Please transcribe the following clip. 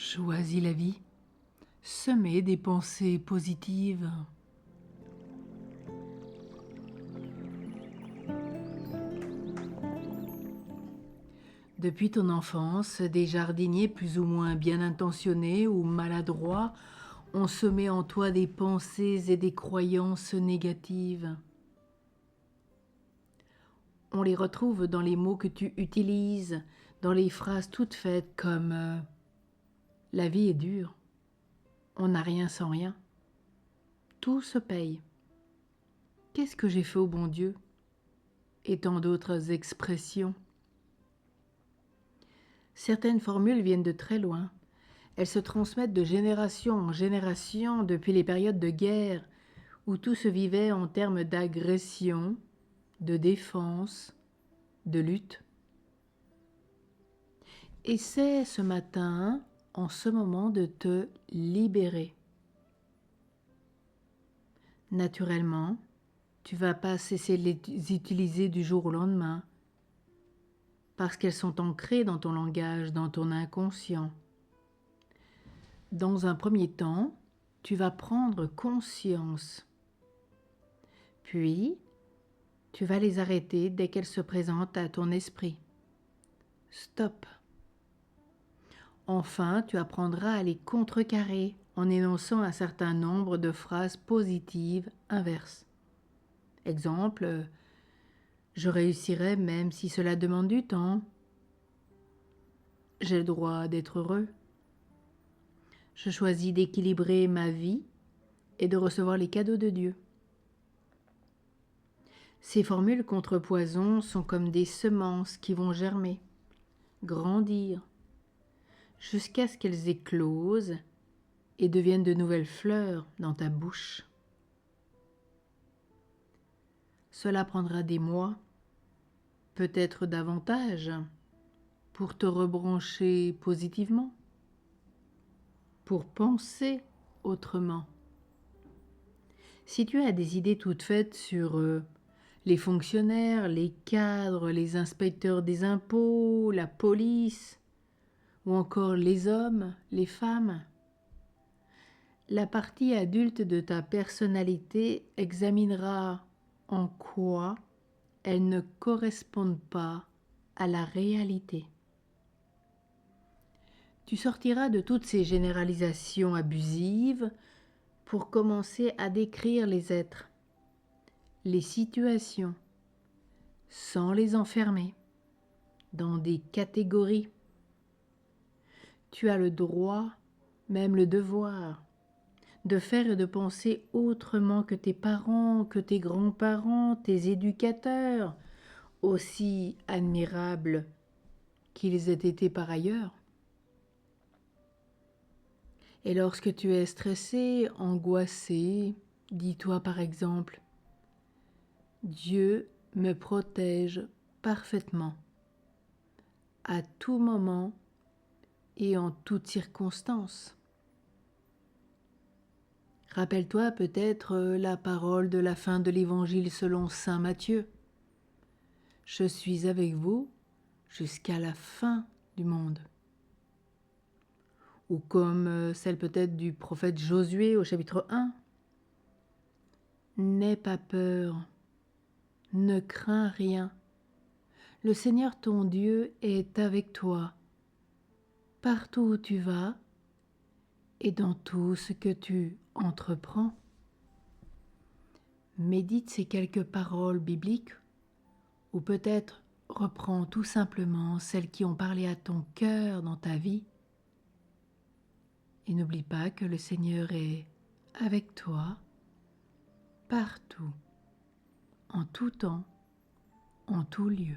Choisis la vie. Semez des pensées positives. Depuis ton enfance, des jardiniers plus ou moins bien intentionnés ou maladroits ont semé en toi des pensées et des croyances négatives. On les retrouve dans les mots que tu utilises, dans les phrases toutes faites comme la vie est dure, on n'a rien sans rien, tout se paye. Qu'est-ce que j'ai fait au bon Dieu? Et tant d'autres expressions. Certaines formules viennent de très loin. Elles se transmettent de génération en génération depuis les périodes de guerre où tout se vivait en termes d'agression, de défense, de lutte. Essaie ce matin, en ce moment, de te libérer. Naturellement, tu vas pas cesser de les utiliser du jour au lendemain parce qu'elles sont ancrées dans ton langage, dans ton inconscient. Dans un premier temps, tu vas prendre conscience. Puis, tu vas les arrêter dès qu'elles se présentent à ton esprit. Stop. Enfin, tu apprendras à les contrecarrer en énonçant un certain nombre de phrases positives inverses. Exemple, je réussirai même si cela demande du temps. J'ai le droit d'être heureux. Je choisis d'équilibrer ma vie et de recevoir les cadeaux de Dieu. Ces formules contre poison sont comme des semences qui vont germer, grandir, jusqu'à ce qu'elles éclosent et deviennent de nouvelles fleurs dans ta bouche. Cela prendra des mois, peut-être davantage, pour te rebrancher positivement, pour penser autrement. Si tu as des idées toutes faites sur les fonctionnaires, les cadres, les inspecteurs des impôts, la police, ou encore les hommes, les femmes, la partie adulte de ta personnalité examinera en quoi elles ne correspondent pas à la réalité. Tu sortiras de toutes ces généralisations abusives pour commencer à décrire les êtres, les situations, sans les enfermer dans des catégories. Tu as le droit, même le devoir, de faire et de penser autrement que tes parents, que tes grands-parents, tes éducateurs, aussi admirables qu'ils aient été par ailleurs. Et lorsque tu es stressé, angoissé, dis-toi par exemple, Dieu me protège parfaitement, à tout moment et en toutes circonstances. Rappelle-toi peut-être la parole de la fin de l'Évangile selon saint Matthieu. Je suis avec vous jusqu'à la fin du monde. Ou comme celle peut-être du prophète Josué au chapitre 1. N'aie pas peur, ne crains rien. Le Seigneur ton Dieu est avec toi, partout où tu vas et dans tout ce que tu entreprends. Médite ces quelques paroles bibliques ou peut-être reprends tout simplement celles qui ont parlé à ton cœur dans ta vie. Et n'oublie pas que le Seigneur est avec toi, partout, en tout temps, en tout lieu.